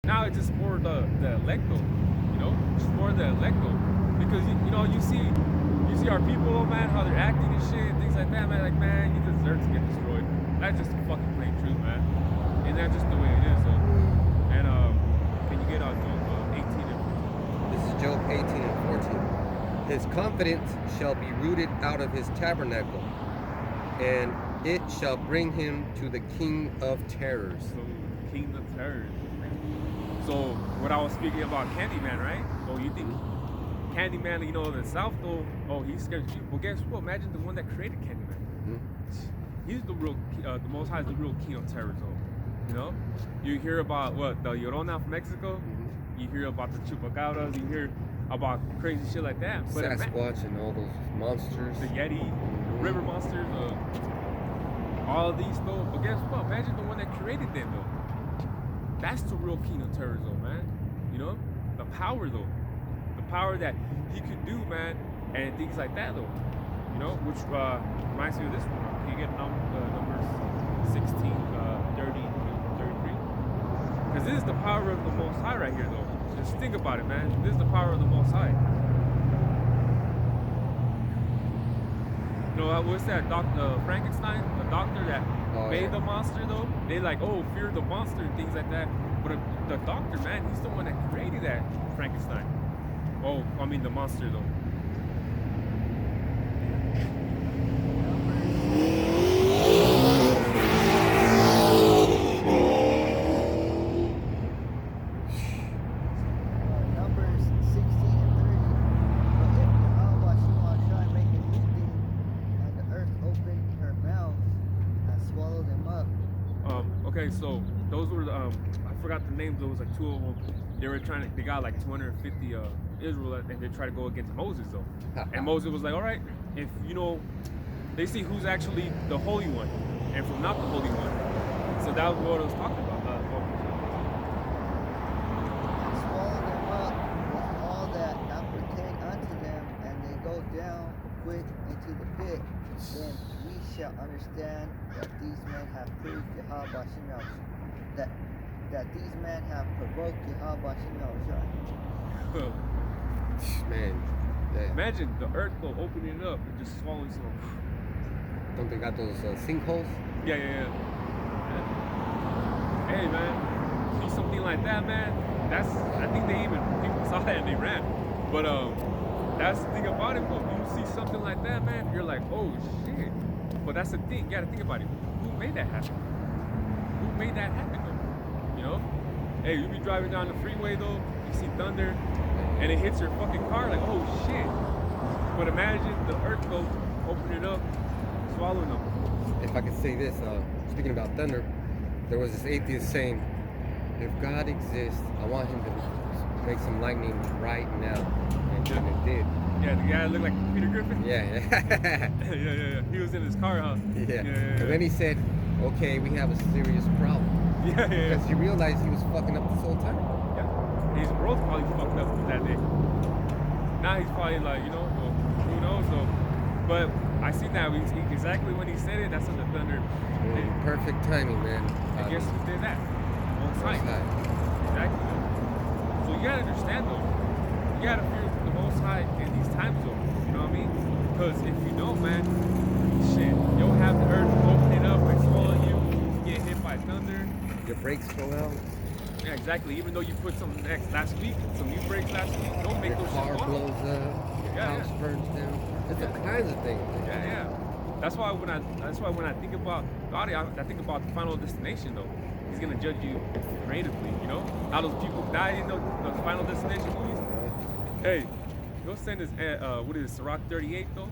Now it's just more the electo, you know, just more the electo, because you know you see our people, oh man, how they're acting and shit, things like that, man. Like man, you deserve to get destroyed. That's just the fucking plain truth, man. And that's just the way it is, though. And can you get on Job 18 and 14? This is Job 18 and 14. His confidence shall be rooted out of his tabernacle, and it shall bring him to the King of Terrors. So, King of Terrors. So, what I was speaking about Candyman, right? Oh, you think Candyman, you know, the South, though, oh, he's scared. Well, guess what? Imagine the one that created Candyman. He's the real, the Most High is the real King of Terrors, though. You know? You hear about, what, the Llorona from Mexico? You hear about the Chupacabras, you hear about crazy shit like that. But Sasquatch and all those monsters. The Yeti, the river monsters, all of these, though. But guess what? Imagine the one that created them, though. That's the real King of Terrors, though, man. You know? The power, though. The power that he could do, man, and things like that, though. You know? Which reminds me of this one. Can you get numbers 16, 30, 33? Because this is the power of the Most High right here, though. Just think about it, man. This is the power of the Most High. You know, what's that? Dr. Frankenstein, the doctor that made the monster, though? They like, oh, fear the monster and things like that. But the doctor, man, he's the one that created that Frankenstein. Oh, I mean the monster, though. Okay, so those were I forgot the names. There was like 2 of them. They got like 250 Israelites, and they tried to go against Moses, though. And Moses was like, all right, if you know, they see who's actually the Holy One and from not the Holy One. So that was what I was talking about. Swallow them up with all that appertain unto them, and they go down quick into the pit. Then we shall understand that these men have proved Yahweh that these men have provoked Yahweh. Man, damn. Imagine the earth will opening it up and just swallowing some. Don't they got those sinkholes? Yeah. Hey man, see something like that, man. I think people saw that and they ran. But that's the thing about it. But when you see something like that, man, you're like, oh shit. But that's the thing. You gotta think about it. Who made that happen? Who made that happen, though? You know? Hey, you be driving down the freeway, though. You see thunder, and it hits your fucking car. Like, oh shit. But imagine the earth go open it up, swallowing them. If I could say this, speaking about thunder, there was this atheist saying, if God exists, I want him to make some lightning right now. And it did. Yeah, the guy looked like Peter Griffin? Yeah. Yeah. He was in his car, huh? Yeah. And then he said, okay, we have a serious problem. Yeah. Because he realized he was fucking up this whole time. Yeah. His world's probably fucked up that day. Now he's probably like, you know, well, who knows, though. But I see that exactly when he said it, that's when the thunder. Perfect timing, man. I guess who did that? On site. Exactly. So you gotta understand, though. You gotta fear the Most High in these times, though. You know what I mean? Because if you don't, man, shit, you'll have the earth opening up and swallow you. You get hit by thunder. Your brakes go out. Yeah, exactly. Even though you put some last week, some new brakes last week, don't make your those car shit blows up. Your house burns down. There's all kinds of things. Yeah. That's why when I think about God, I think about the final destination, though. He's gonna judge you creatively, you know? How those people die in those Final Destination movies. Hey, go send us, what is it, Sirach 38, though?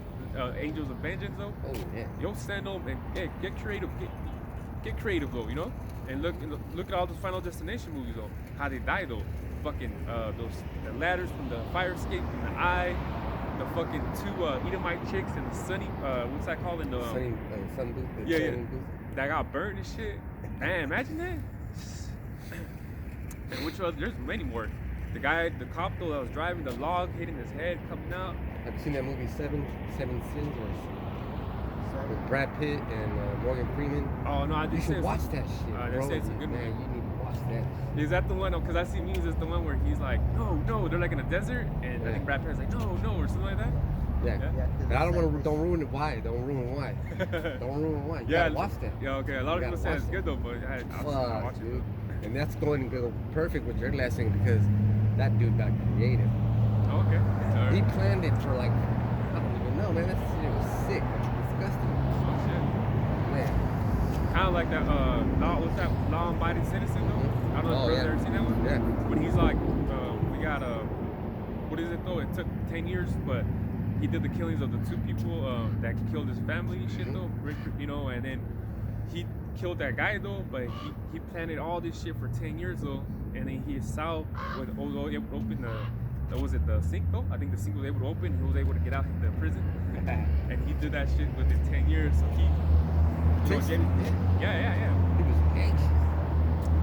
Angels of Vengeance, though? Oh, yeah. You'll send them and get creative. Get creative, though, you know? And look at all those Final Destination movies, though. How they die, though. Fucking, the ladders from the fire escape in the eye. The fucking 2 Edomite chicks and the sunny, what's that called in the... sun booth. Yeah. That got burnt and shit. Man, imagine that. And which other? There's many more. The cop though that was driving the log, hitting his head, coming out. Have you seen that movie Seven Sins with Brad Pitt and Morgan Freeman? Oh no, I didn't. You should watch that shit, bro. They say it's a good man, movie. You need to watch that. Is that the one? Because I see memes. It's the one where he's like, no, they're like in a desert, and I think Brad Pitt's like, no, or something like that. Yeah. Yeah, But I don't want to. to. Don't ruin it. Why? Don't ruin why. Don't ruin why. You gotta watch that. Yeah, okay. A lot of You people gotta say it's watch good though, but I'll watch Fuck, it. dude. And that's going to go perfect with your last thing because that dude got creative. Oh, okay. He Alright. planned it for like, I don't even know, man. That shit was sick. Disgusting. Oh shit. Man. Kind of like that. What's that? Law-abiding citizen though. I don't know Oh, if you've yeah. ever seen that one. Yeah. When he's like, we got what is it though? It took 10 years, but he did the killings of the two people that killed his family and shit though. You know, and then he killed that guy though, but he planted all this shit for 10 years though, and then he saw with able to open was it the sink though? I think the sink was able to open. He was able to get out of the prison, and he did that shit within 10 years. So he, you know, Jamie, yeah. He was anxious.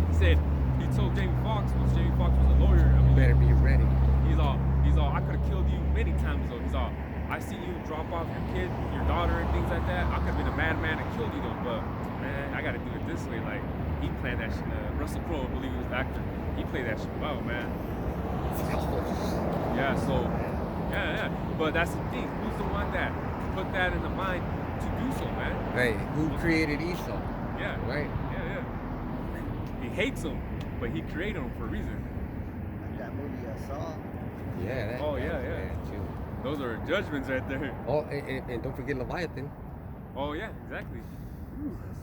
He said he told Jamie Foxx, because Jamie Foxx was a lawyer. I You mean, better be ready. he's all, I could have killed you many times though. He's all, I see you drop off your kid, your daughter, and things like that. I could have been a madman and killed you though, but man, I gotta do it this way. Like he planned that shit. Russell Crowe, I believe he was the actor. He played that shit well, man. Yeah, so yeah. But that's the thing. Who's the one that put that in the mind to do so, man? Hey, who created Esau? Yeah. Right? Yeah. He hates him, but he created him for a reason. Like that movie I saw. Yeah. That, Oh, that yeah, was yeah. bad, too. Those are judgments right there. Oh, and don't forget Leviathan. Oh yeah, exactly.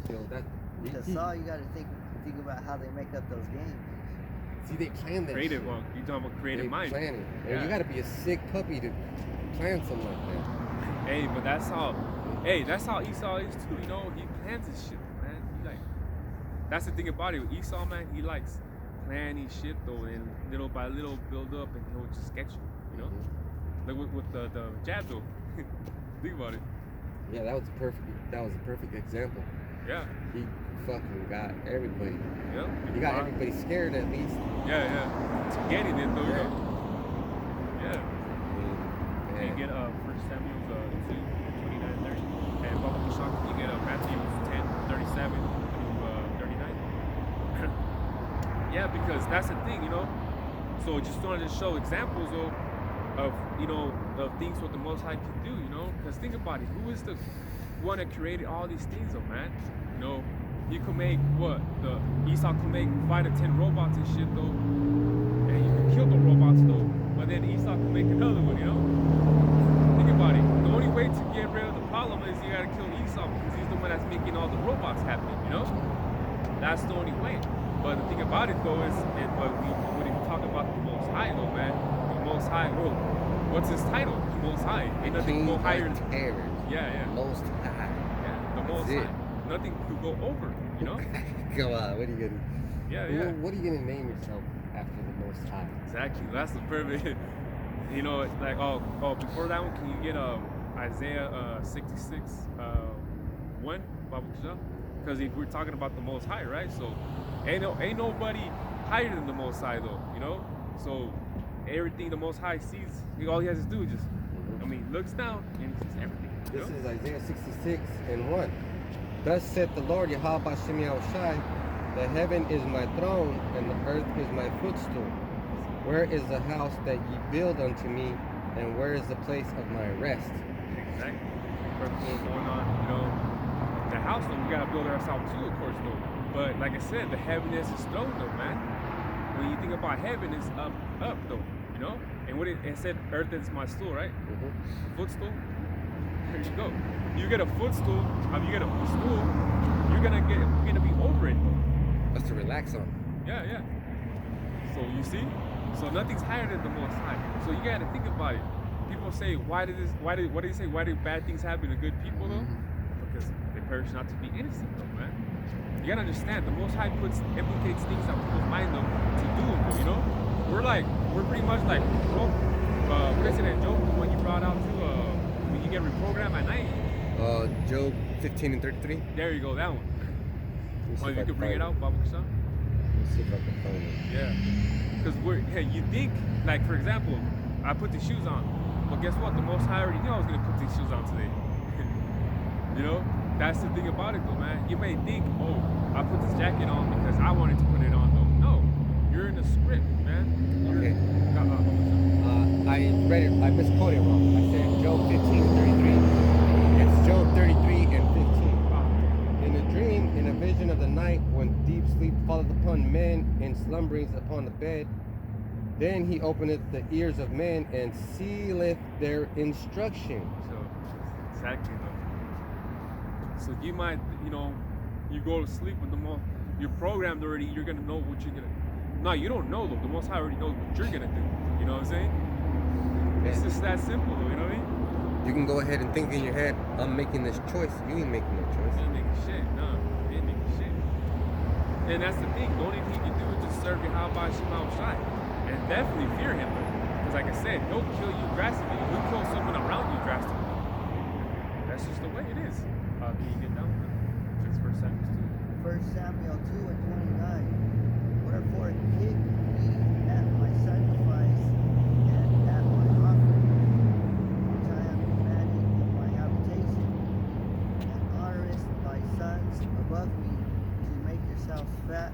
Still, that. Because Saw, you gotta think about how they make up those games. See, they planned that. Creative shit. one. You talking about creative They mind? plan it. And Yeah. you gotta be a sick puppy to plan something like that. Hey, but that's how Esau is too. You know, he plans his shit, man. He like, that's the thing about it. With Esau, man, he likes planning shit though, and little by little build up, and he'll just sketch you. You know, like with the jab though. Think about it. Yeah, that was a perfect example. Yeah. He fucking got everybody. Yeah. He got everybody scared at least. Yeah. To getting it though, Yeah. you know. Yeah. Yeah. You get 1 Samuel 2, 29, 30. And Baba Kishak, you get Matthew 10, 37 through 39. Yeah, because that's the thing, you know. So just wanted to show examples of you know, of things what the Most High can do, you know. Because think about it, who is the one that created all these things though, man? You know, you could make Esau could make 5 to 10 robots and shit though. And you can kill the robots though. But then Esau can make another one, you know? Think about it. The only way to get rid of the problem is you gotta kill Esau because he's the one that's making all the robots happen, you know? That's the only way. But the thing about it though is, but when you talk about the Most High though, man, the Most High, well, what's his title? The Most High. Ain't nothing go higher than terror. Yeah. Most high. Yeah, the Most That's it. High. Nothing could go over, you know? Come on, what are you gonna? Yeah. What are you gonna name yourself after the Most High? Exactly. That's the perfect. You know, it's like before that one, can you get Isaiah 66 1 Bible because if we're talking about the Most High, right? So ain't nobody higher than the Most High though, you know. So everything the Most High sees, all he has to do is just, I mean, looks down and he sees everything. You This know? is Isaiah 66 and 1. Thus saith the Lord Yahweh Bashem Yahushai, the heaven is my throne, and the earth is my footstool. Where is the house that ye build unto me, and where is the place of my rest? Exactly. Perfect what's going on, you know. The house though, we gotta build ours out too, of course though. But like I said, the heaven is his throne though, man. When you think about heaven, it's up though, you know. And what it said, earth is my stool, right? Footstool. There you go. You get a footstool, you get a stool, you're gonna be over it though. That's to relax on. Yeah. So you see, so nothing's higher than the Most High. So you gotta think about it. People say, what do they say? Why do bad things happen to good people though? Because they perish not to be innocent though, man. You gotta understand, the Most High implicates things on people's mind though to do them though, you know? We're pretty much like, what is it that joke when you brought out to when you get reprogrammed at night? Job 15 and 33. There you go, that one. Let me see Oh, if you I can bring it find out, Baba Kashan? Let's see if I can find it. Yeah. Because you think, like for example, I put the shoes on, but guess what? The Most High already knew I was gonna put these shoes on today. You know? That's the thing about it though, man. You may think, oh, I put this jacket on because I wanted to put it on though. No, you're in the script, man. Okay. Uh-uh. I read it. I misquoted wrong. I said Job 15:33. It's Job 33 and 15. In a dream, in a vision of the night, when deep sleep falleth upon men, and slumberings upon the bed, then he openeth the ears of men and sealeth their instruction. So, exactly, though. So you might, you go to sleep with the most, you're programmed already, you're going to know what you're going to, no, you don't know, though. The Most High already knows what you're going to do. You know what I'm saying? It's just that simple, though, you know what I mean? You can go ahead and think in your head, I'm making this choice. You ain't making no choice. You ain't making shit, no. You ain't making shit. And that's the thing. The only thing you can do is just serve Yahweh Shema Shai. And definitely fear him, because like I said, he'll kill you drastically. He'll kill someone around you drastically. That's just the way it is. Can you get down with it? 1 Samuel 2. 1 Samuel 2 and 29. Wherefore kick ye at my sacrifice and at my offering, which I have commanded in my habitation, and honorest thy sons above me, to make yourselves fat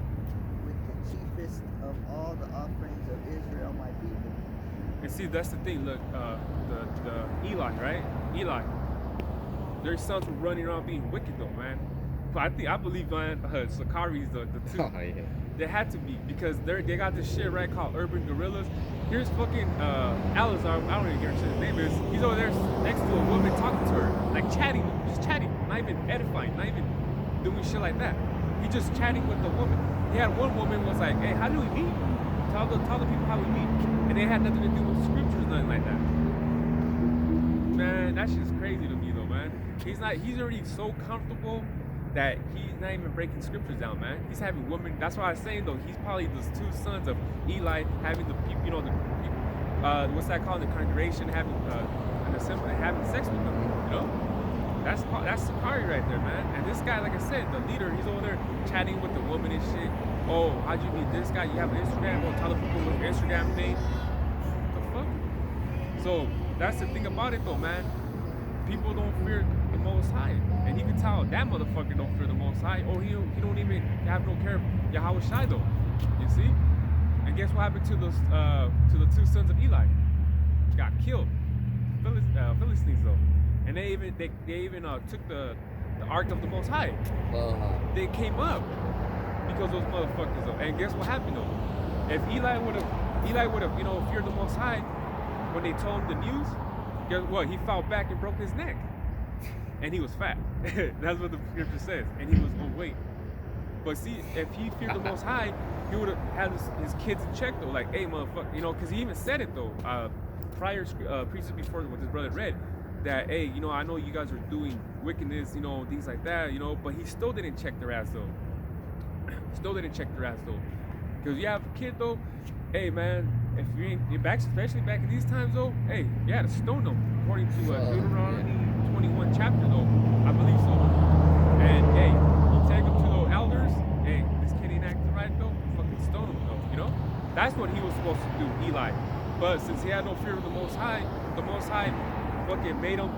with the chiefest of all the offerings of Israel, my people. And see, that's the thing. Look, the Eli, right? Eli. Their sons were running around being wicked, though, man. But I believe, man, Sakari's the two. Oh, yeah. They had to be, because they got this shit, right, called urban guerrillas. Here's fucking Alizar, I don't even care what his name is. He's over there next to a woman talking to her, like chatting, just chatting, not even edifying, not even doing shit like that. He just chatting with the woman. He had one woman was like, hey, how do we meet? Tell the people how we meet. And they had nothing to do with scriptures, nothing like that. Man, that shit's crazy to me though, man. He's already so comfortable that he's not even breaking scriptures down, man. He's having women. That's why I was saying though, he's probably those two sons of Eli having the people, the people, what's that called? The congregation having an assembly, having sex with them, That's Sakari right there, man. And this guy, like I said, the leader, he's over there chatting with the woman and shit. Oh, how'd you meet this guy? You have an Instagram? Oh, tell the people what your Instagram name. What the fuck? So that's the thing about it though, man. People don't fear the Most High, and he can tell that motherfucker don't fear the Most High, or he don't even have no care of Yahweh Shai though. You see? And guess what happened to the two sons of Eli? Got killed. Philistines though. And they even took the ark of the Most High. They came up because those motherfuckers though. And guess what happened though? If Eli would have feared the Most High when they told him the news, guess what? He fell back and broke his neck, and he was fat. That's what the scripture says. And he was overweight. But see, if he feared the Most High, he would have had his kids in check though. Like, hey, motherfucker, because he even said it though. Prior preachers before what his brother read. That, hey, I know you guys are doing wickedness, things like that, but he still didn't check their ass though. Because you have a kid though, hey man, if you ain't back, especially back in these times though, hey, you had to stone them according to Deuteronomy 21 chapter though, I believe so. And hey, you take them to those elders, hey, this kid ain't acting right though, fucking stone him though, That's what he was supposed to do, Eli. But since he had no fear of the Most High fucking made him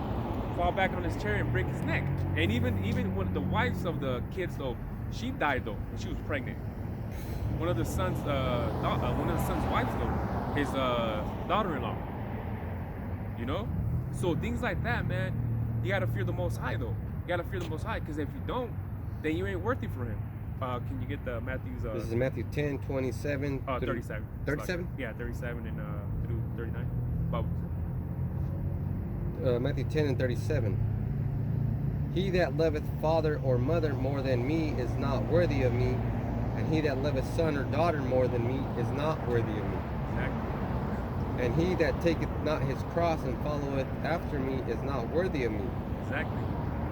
fall back on his chair and break his neck. And even when the wives of the kids though, she died though when she was pregnant. One of the son's wives though, his daughter-in-law. So things like that, man. You gotta fear the Most High though. You gotta fear the Most High, because if you don't, then you ain't worthy for him. Can you get the Matthew's? This is Matthew 10, 27. 37. 37? Yeah, 37 and through 39. Bubbles. Matthew 10 and 37. He that loveth father or mother more than me is not worthy of me, and he that loveth son or daughter more than me is not worthy of me. Exactly. And he that taketh not his cross and followeth after me is not worthy of me. Exactly.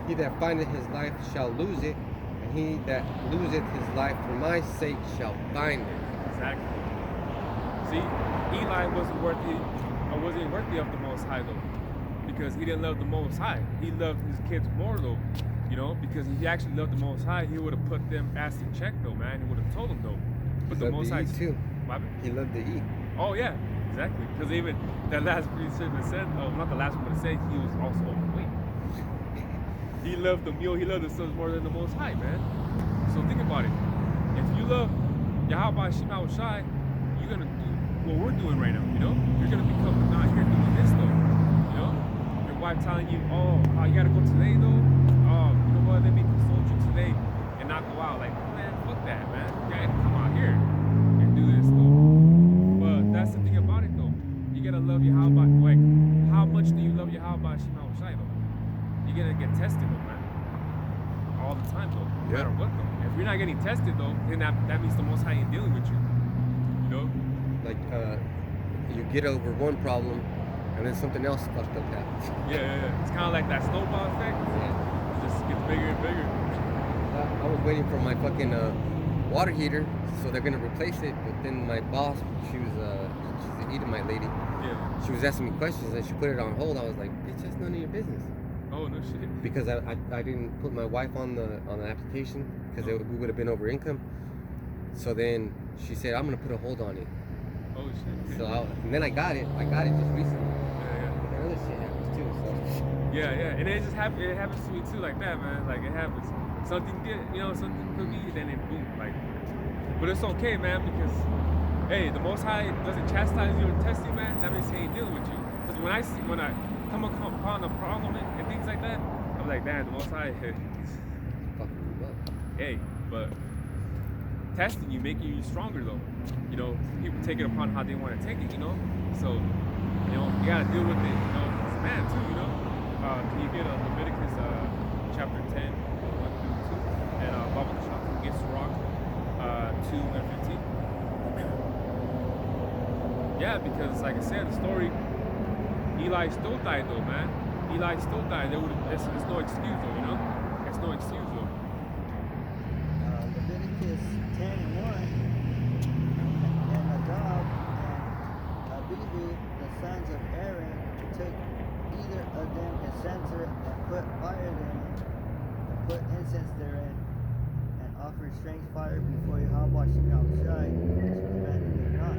He that findeth his life shall lose it, and he that loseth his life for my sake shall find it. Exactly. See, Eli wasn't worthy of the Most High though, because he didn't love the Most High. He loved his kids more though, because if he actually loved the Most High, he would have put them ass in check though, man. He would have told them though. But the Most High too. What? He loved to eat. Oh yeah, exactly. Because even that last preacher that said, not the last one, but said he was also overweight. He loved the meal. He loved the sons more than the Most High, man. So think about it. If you love Yahweh Shema Shai, you're gonna do what we're doing right now, you know? You're gonna become not here doing this though. You know? Your wife telling you, oh, you gotta go today though? Oh, you know what, let me console you today and not go out. Like, man, fuck that, man. You gotta come out here and do this though. But that's the thing about it though. You gotta love Yahweh. Like, how much do you love Yahweh Shema Shai though? You're gonna get tested though, man. All the time though, no matter what though. If you're not getting tested though, then that means the Most High ain't dealing with you. You know? Like you get over one problem, and then something else fucked up happens. Yeah. It's kind of like that snowball effect. Yeah. It just gets bigger and bigger. I was waiting for my fucking water heater, so they're gonna replace it. But then my boss, she's an Edomite lady. Yeah. She was asking me questions, and she put it on hold. I was like, bitch, that's none of your business. Oh no shit. Because I didn't put my wife on the application because we would have been over income. So then she said, I'm gonna put a hold on it. Oh shit. So and then I got it just recently. Yeah. But other shit happens too. So Yeah. And it just happens. It happens to me too, like that, man. Like it happens. Something good, you know, something could be, then it boom, like. But it's okay, man, because hey, the Most High doesn't chastise you or test you, man. That means He ain't dealing with you. Because when I come upon a problem and things like that, I'm like, damn, the Most High, hey, but testing you, making you stronger though. You know, people take it upon how they want to take it, you know. So, you know, you gotta deal with it, you know, as a man too, you know. Can you get Leviticus chapter 10, 1 through 2, and Bible chapter against Rock 2 and 15? Yeah, because like I said, the story, Eli still died though, man. Eli still died. It's no excuse though, you know. It's no excuse though. Leviticus 10 and 1, and Nadab and Abihu, the sons of Aaron, took either of them a censer and put fire therein, and put incense therein, and offered strange fire before Yahweh Shema Shai, which commanded them not.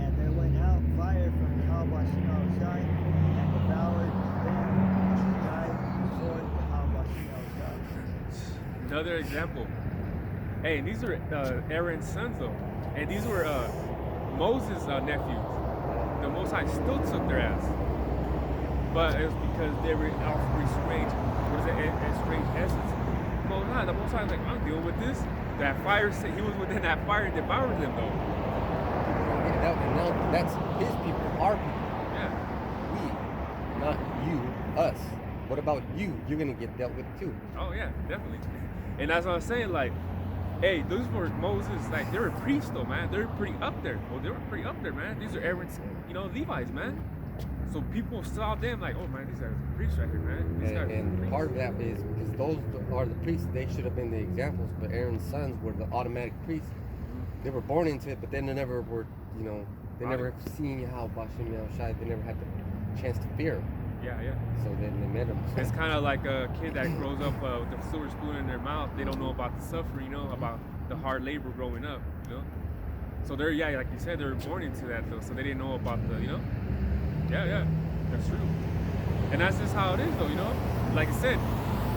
And there went out fire from Yahweh Shema Shai, and devoured them, and he died before Yahweh Shema Shai. Another example. Hey, and these are Aaron's sons though, and these were Moses' nephews. The Most High still took their ass, but it was because they were offering strange, strange essence. The Most High was like, I'm dealing with this. That fire, he was within that fire and devoured them though. and now that's his people, our people. Yeah. We, not you, us. What about you? You're gonna get dealt with too. Oh yeah, definitely. And that's what I'm saying. Like, hey, those were Moses. Like, they were priests though, man. They're pretty up there. Well, they were pretty up there, man. These are Aaron's, Levites, man. So people saw them like, oh man, these guys are priests right here, man. These guys are And priests. part of that is because those are the priests. They should have been the examples, but Aaron's sons were the automatic priests. They were born into it, but then they never were, they never seen how Bashim Yahushai. They never had the chance to fear him. Yeah. So then they met him. It's kind of like a kid that grows up with a silver spoon in their mouth. They don't know about the suffering, about the hard labor growing up, So they're, like you said, they were born into that though. So they didn't know about the, Yeah, that's true. And that's just how it is though, Like I said,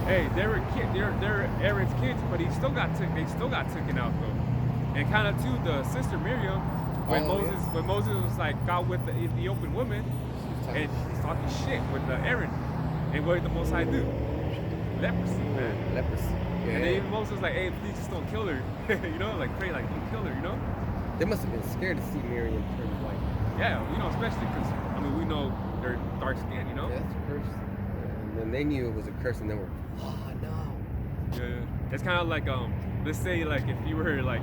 hey, they were they're Aaron's kids, but they still got taken out though. And kind of too, the sister Miriam, when Moses was like got with the Ethiopian woman, and he's talking shit with Aaron. And what did the Most High do? Leprosy, man. Leprosy. Yeah. And then even Moses was like, hey, please just don't kill her. Like pray, like don't kill her, They must have been scared to see Miriam turn white. Yeah, especially because, we know they're dark skinned, Yeah, that's a curse. And then they knew it was a curse and they were, oh no. Yeah. It's kind of like, let's say like if you were like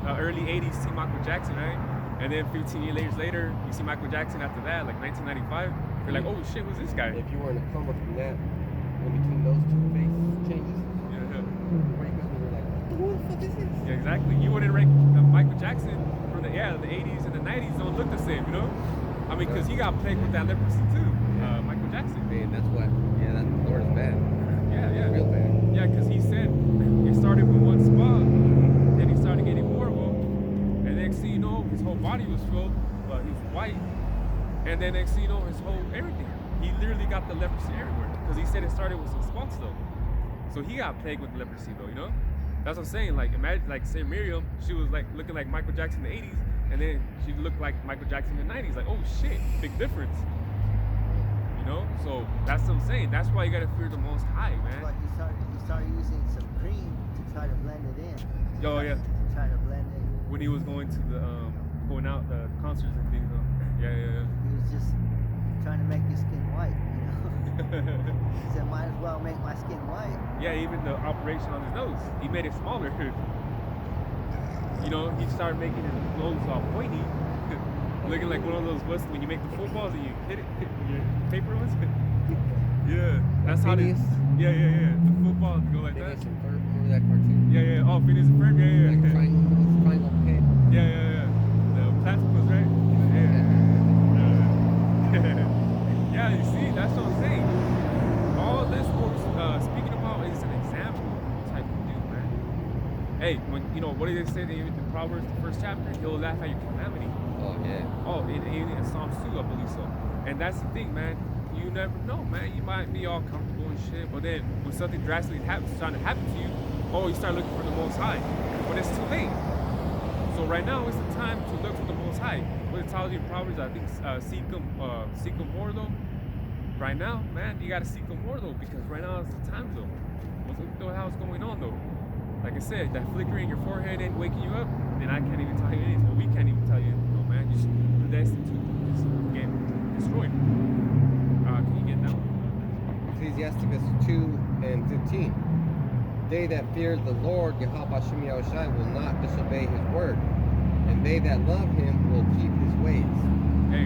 early 80s, see Michael Jackson, right? And then 15 years later, you see Michael Jackson after that, like 1995. You're like, oh shit, who's this guy? If you weren't a comer from that, in between those two face changes, where you were like, who the fuck is this? Yeah, exactly. You wouldn't rank Michael Jackson from the 80s and the 90s don't look the same, because he got plagued with that leprosy too, Michael Jackson. Man, that's what, that Lord is bad. Yeah. Real bad. Yeah, because he said it started with one spot, then he started getting more of them, and next thing you know, his whole body was filled, but he was white, and then next thing you know, his whole everything. He literally got the leprosy everywhere, because he said it started with some spots though. So he got plagued with leprosy though, That's what I'm saying. Like, imagine, like, say Miriam, she was like looking like Michael Jackson in the 80s, and then she looked like Michael Jackson in the 90s. Like, oh shit, big difference. You know? So that's what I'm saying. That's why you gotta fear the Most High, man. Like he started using some cream to try to blend it in. Oh yeah. To try to blend it. When he was going to the going out the concerts and things. Yeah. He was just trying to make his skin white, you know. He said, might as well make my skin white. Yeah, even the operation on his nose, he made it smaller. You know, he started making his nose all pointy, looking like one of those busts when you make the footballs and you hit it with your paper ones. Yeah, that's how they. Yeah. The football go like that. Phineas and Ferb, remember that cartoon? Yeah. Oh, Phineas and Ferb. Yeah. Like triangle pit. Yeah. The platypus, right? Yeah, you see, that's what I'm saying. All this we're speaking about is an example type of dude, man. Hey, when you know what did they say in the Proverbs, the first chapter? He'll laugh at your calamity. Oh yeah. Oh, in Psalms 2, I believe so. And that's the thing, man. You never know, man. You might be all comfortable and shit, but then when something drastically happens, trying to happen to you, oh, you start looking for the Most High. But it's too late. So right now is the time to look for the Most High. What it tells you in Proverbs, I think, seek him more though. Right now, man, you gotta seek him more though, because right now is the time though. Look at the hell's going on though. Like I said, that flickering your forehead ain't waking you up, then I can't even tell you anything. Well, we can't even tell you anything, no, man. You're predestined to just get destroyed. Can you get that one? Ecclesiasticus 2:15. They that fear the Lord, Yahweh Shem Yahushai, will not disobey his word, and they that love him will keep his ways. Hey,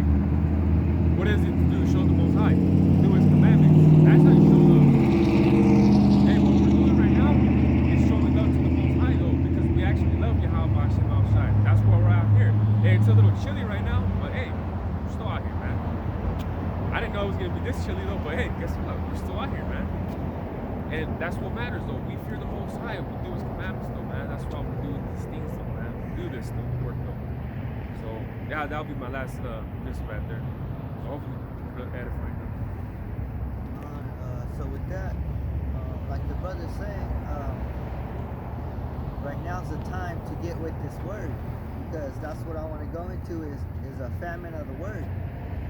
what is it to do? Show the Most High. Do his commandments. That's how you show love. Hey, what we're doing right now is showing love to the Most High, though, because we actually love Yahweh Shem Yahushai. That's why we're out here. Hey, it's a little chilly right now, but hey, we're still out here, man. I didn't know it was gonna be this chilly though, but hey, guess what? We're still out here, man. And that's what matters though. We fear the Most High. We do his commandments though, man. That's why we're doing these things though, man. We do this though, work though. So yeah, that'll be my last just right there. So hopefully we'll edifying them. So with that, like the brother's saying, right now's the time to get with this word, because that's what I want to go into is a famine of the word.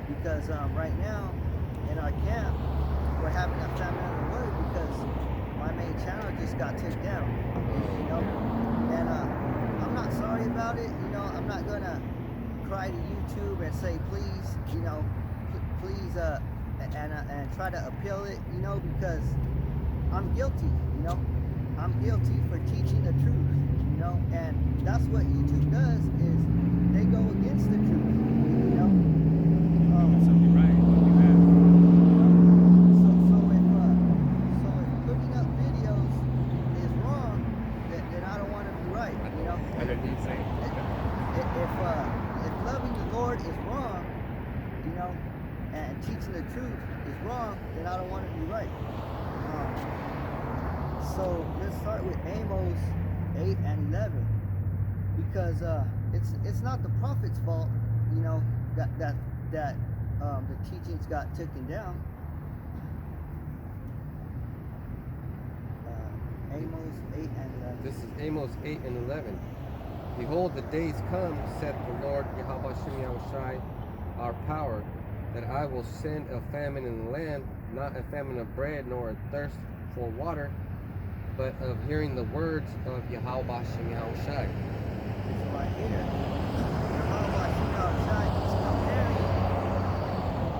Because right now in our camp we're having a famine of the word because my main channel just got taken down, you know, and I'm not sorry about it, you know. I'm not gonna cry to YouTube and say please, you know, please and try to appeal it, you know, because I'm guilty, you know. I'm guilty for teaching the truth, you know, and that's what YouTube does is they go against the truth, you know. So you're right. So if putting up videos is wrong, then I don't want to be right, you know. I didn't need to say. If loving the Lord is wrong, you know, and teaching the truth is wrong, then I don't want to be right. So let's start with Amos 8 and 11, because it's not the prophet's fault, you know, that the teachings got taken down. Amos 8 and 11. This is Amos 8 and 11. Behold, the days come, saith the Lord Yahweh Shem Yahushai, our power, that I will send a famine in the land, not a famine of bread, nor a thirst for water, but of hearing the words of Yahweh Shem Yahushai. So right here, Yahweh Shem Yahushai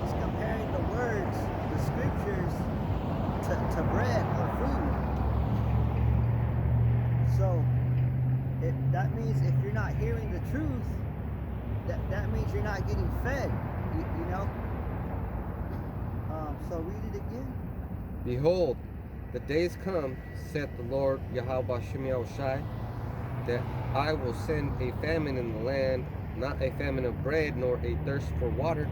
is comparing the words, the scriptures, to bread or food. So that means if you're not hearing the truth, that means you're not getting fed, you know. So read it again. Behold, the days come, saith the Lord Yahweh Shem Yahushai, that I will send a famine in the land, not a famine of bread, nor a thirst for water,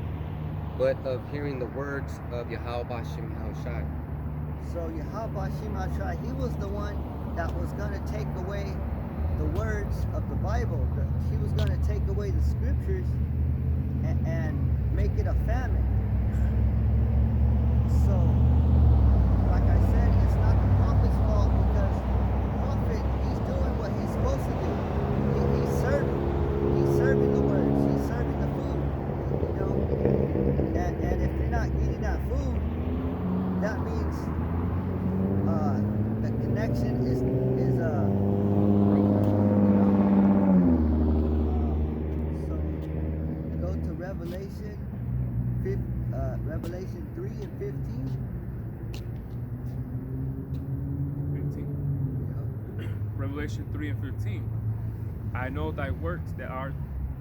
but of hearing the words of Yahweh Shem Yahushai. So Yahweh Shem Yahushai, he was the one that was going to take away the words of the Bible. He was going to take away the scriptures and make it a famine. So, like I said, it's not the prophet's fault, because the prophet, he's doing Revelation 3 and 15. 15. Revelation 3 and 15. I know thy works that are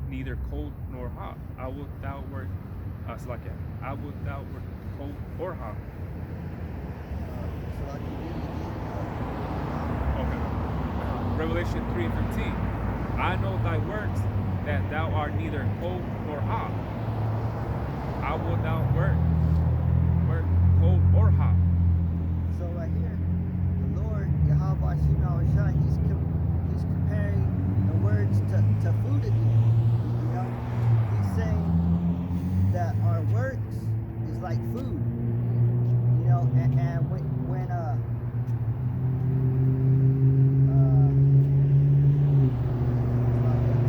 neither cold nor hot. I will thou work I will thou work cold or hot. So I can read it Okay. Revelation 3 and 15. I know thy works that thou art neither cold nor hot. I will thou work cold or hot. again. So right here, the Lord, Yahweh Hashem Yahushua, he's comparing the words to food again. You know, he's saying that our works is like food. You know, and when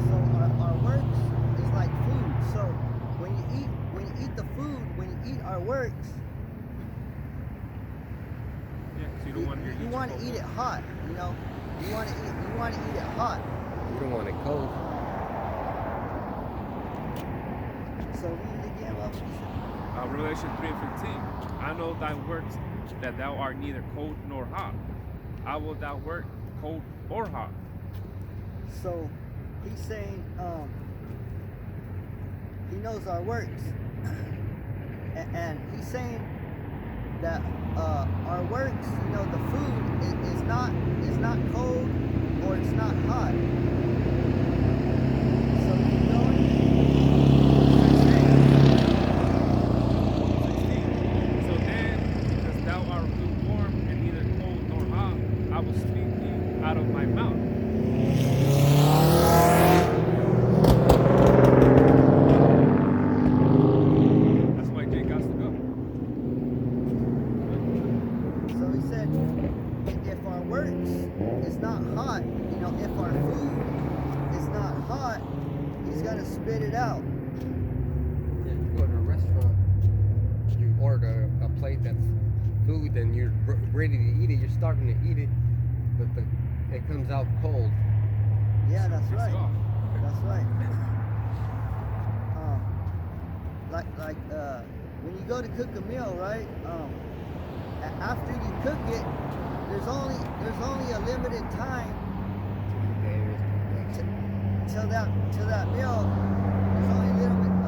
so our works is like food. So when you eat the food, when you eat our works, Yeah, so you don't want you want to eat it hot. You know, you want to eat it hot. You don't want it cold. So read it again, what was it? Revelation 3 and 15. I know thy works that thou art neither cold nor hot. I will thou work cold or hot. So he's saying he knows our works, and he's saying that our works, you know, the food is not cold or it's not hot. So keep going. 16. So then, because thou art lukewarm and neither cold nor hot, I will speak thee out of my mouth. That's why Jake got to go. So he said, if our works is not hot, you know, if our food is not hot, he's gonna spit it out. If you go to a restaurant, you order a plate that's food and you're ready to eat it, you're starting to eat it, but it comes out cold. Yeah, that's It's right. off. That's right. When you go to cook a meal, right? After you cook it, there's only a limited time till that meal. There's only a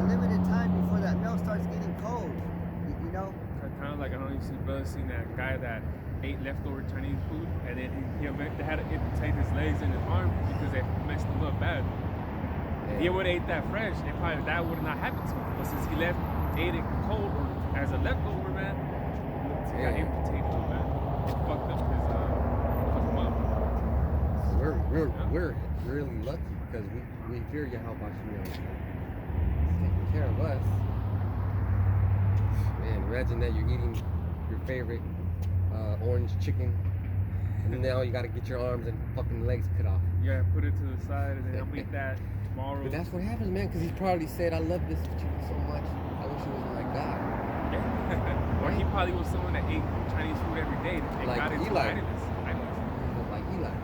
limited time before that meal starts getting cold. You know? Kind of like, I don't know if you see brother seen that guy that ate leftover Chinese food and then they had to amputate his legs and his arms because they messed him up bad. If he would have ate that fresh, that would have not happened to him. But since he ate it cold or as a leftover, man, he got amputated, man. It fucked up his fucked him up. We're really lucky because we fear Yahweh Hashem. Taking care of us. Man, imagine that you're eating your favorite orange chicken, and now you got to get your arms and fucking legs cut off. Yeah, put it to the side and then I'll eat that tomorrow. But that's what happens, man, because he's probably said, I love this chicken so much, I wish it wasn't like God. Yeah. Or he probably was someone that ate Chinese food every day and Like got into Eli. itis. Like Eli.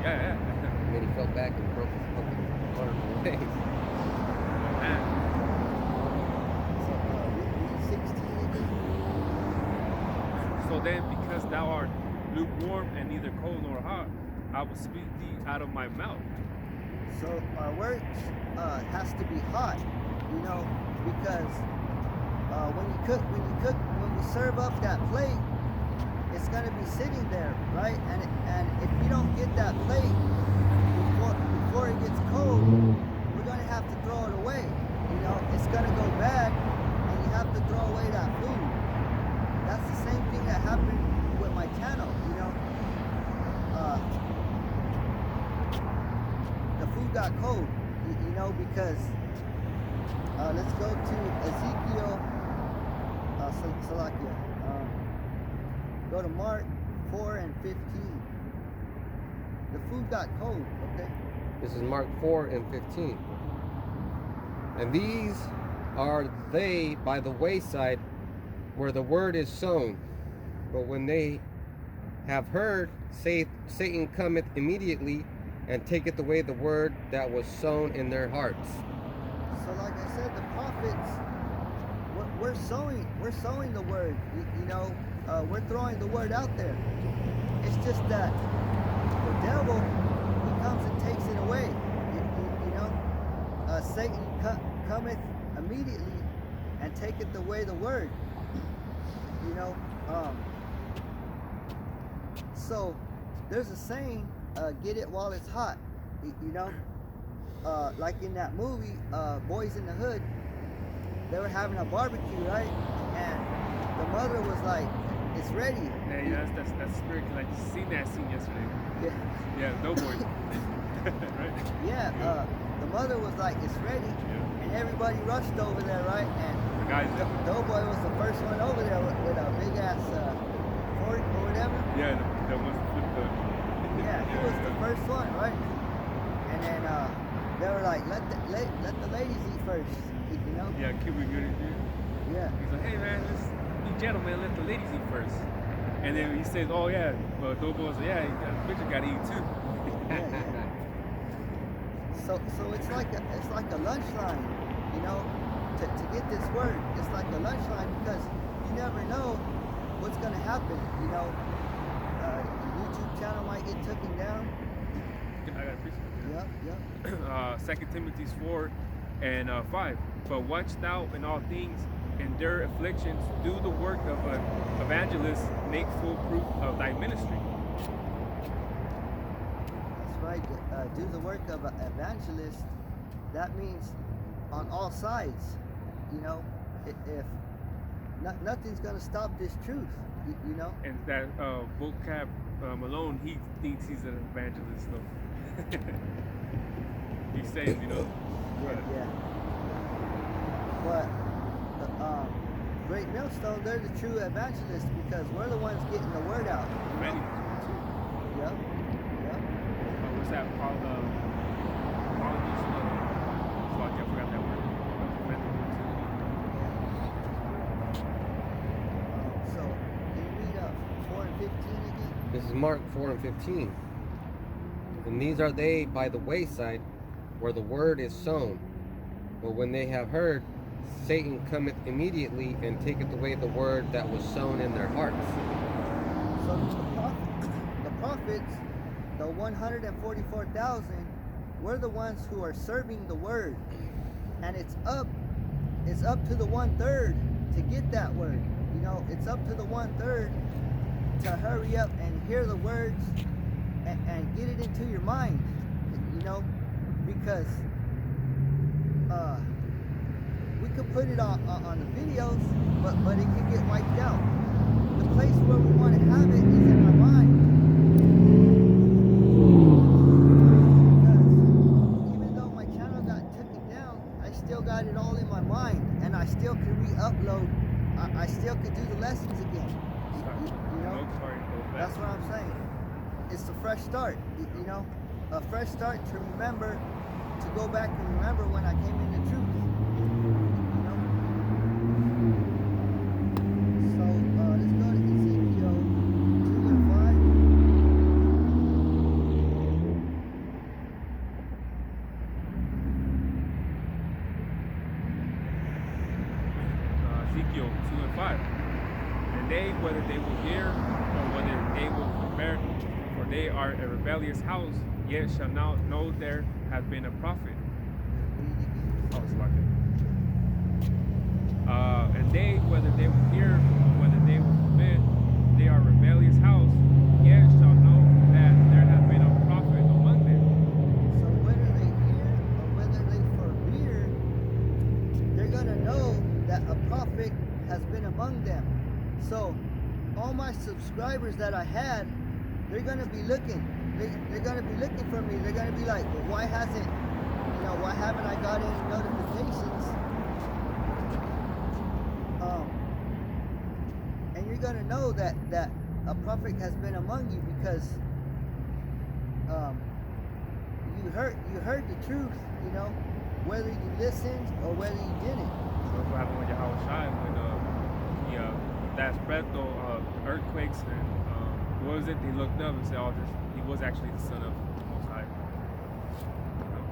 Yeah. And then he fell back and broke his fucking arm and legs. Man. So read 16 again. So then, because thou art lukewarm and neither cold nor hot, I will speak thee out of my mouth. So our works has to be hot, you know, because when we serve up that plate, it's gonna be sitting there, right? And if you don't get that plate before it gets cold, we're gonna have to throw it away. You know, it's gonna go bad, and you have to throw away that food. That's the same thing that happened with my channel, you know. The food got cold, you know, because let's go to Ezekiel, Salakia. Go to Mark 4 and 15. The food got cold, okay? This is Mark 4 and 15. And these are they by the wayside where the word is sown. But when they have heard, Satan cometh immediately and taketh away the word that was sown in their hearts. So So like I said, the prophets, we're sowing the word. You know, we're throwing the word out there. It's just that the devil, he comes and takes it away. You know, Satan cometh immediately and taketh away the word. You know, so there's a saying, get it while it's hot. You know, like in that movie, Boys in the Hood, they were having a barbecue, right? And the mother was like, it's ready. Yeah, that's spirit. Cause I just seen that scene yesterday. Yeah, Doughboy. Right? Yeah, the mother was like, it's ready. Yeah. And everybody rushed over there, right? And The guys. Doughboy was the first one over there with a big ass fork or whatever. Yeah, the ones that flipped the. Yeah, he was the first one, right? And then they were like, let the ladies eat first, you know? Yeah, Cuba Gooding, dude. Yeah. He's like, hey man, let's be gentlemen, let the ladies eat first. And then he says, oh yeah, well, Doughboy's like, yeah, bitch, you gotta eat too. Yeah. So it's like a lunch line, you know, to get this word. It's like a lunch line because you never know what's gonna happen, you know. Your YouTube channel might get taken down. I got a precept. Yep. 2 Timothy 4 and 5. But watch thou in all things, endure afflictions, do the work of an evangelist, make full proof of thy ministry. That's right. Do the work of an evangelist. That means on all sides. You know, if nothing's gonna stop this truth. You know. And that vocab Malone, he thinks he's an evangelist though. He says, you know. Yeah. But Great Millstone, they're the true evangelists because we're the ones getting the word out. Many. Yep. What's that? Apologies. Fuck, I forgot that word. So, can you read 4 and 15 again? This is Mark 4 and 15. And these are they by the wayside, where the word is sown. But when they have heard, Satan cometh immediately and taketh away the word that was sown in their hearts. So the prophets, the 144,000, we're the ones who are serving the word. And it's up to the 1/3 to get that word. You know, it's up to the 1/3 to hurry up and hear the words and get it into your mind. You know, because we could put it on the videos, but it could get wiped out. The place where we want to have it is in our mind. Because even though my channel got taken down, I still got it all in my mind, and I still can re-upload. I still could do the lessons again. You know, that's what I'm saying. It's a fresh start. You know, a fresh start to remember, to go back and remember when I came into truth. So let's go to Ezekiel 2 and 5. Ezekiel 2 and 5. And they, whether they will hear or whether they will prepare, for they are a rebellious house, yet shall now know there hath been a prophet. Oh, it's like it. And they, whether they will hear or whether they will forbid, they are a rebellious house, yet shall know that there hath been a prophet among them. So whether they hear or whether they forbid, they're going to know that a prophet has been among them. So all my subscribers that I had, they're going to be looking. They're going to be looking for me. They're going to be like, well, why haven't I got any notifications? And you're going to know that a prophet has been among you because you heard the truth, you know, whether you listened or whether you didn't. So that's what happened with Yahweh Shai when that spread though earthquakes and what was it? They looked up and said, "Oh, he was actually the son of the Most High." You know?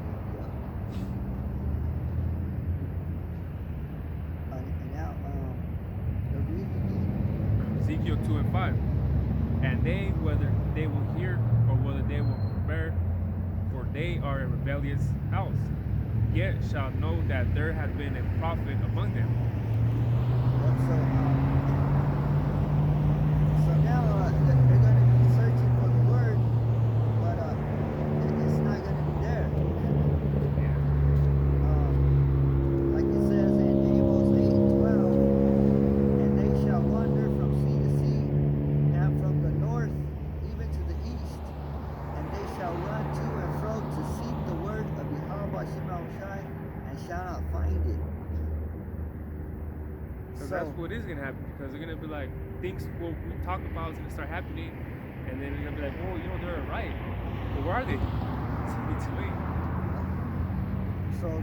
Ezekiel 2 and 5. And they, whether they will hear or whether they will forbear, for they are a rebellious house, yet shall know that there hath been a prophet among them. Yep, so now they're going to be searching for the word, but it's not going to be there. Yeah. Like it says in Amos 8 and 12, and they shall wander from sea to sea, and from the north even to the east, and they shall run to and fro to seek the word of Yahweh Shai, and shall not find it. So that's what is going to happen, because they're going to be like, things what we talk about is going to start happening, and then they're going to be like, oh, you know, they're right. But where are they? It's going to be too late. So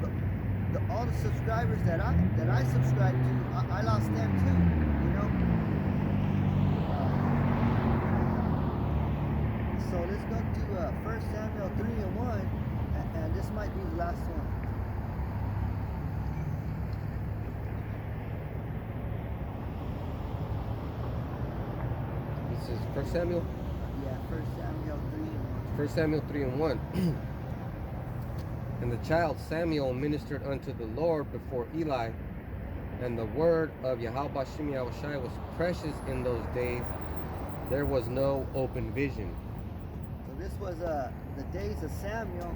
all the subscribers that I subscribe to, I lost them too, you know. So let's go to 1 Samuel 3 and 1, and this might be the last one. This is 1 Samuel? Yeah, 1 Samuel 3 and 1. 1 Samuel 3 and 1. And the child Samuel ministered unto the Lord before Eli, and the word of Yahweh Shai was precious in those days. There was no open vision. So this was the days of Samuel,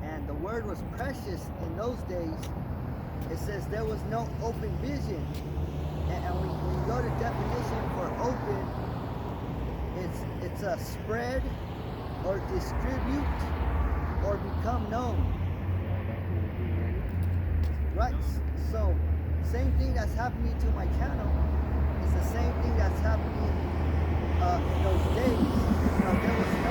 and the word was precious in those days. It says there was no open vision. And when you go to definition for open, it's a spread or distribute or become known. Right? So same thing that's happening to my channel is the same thing that's happening in those days. You know, there was no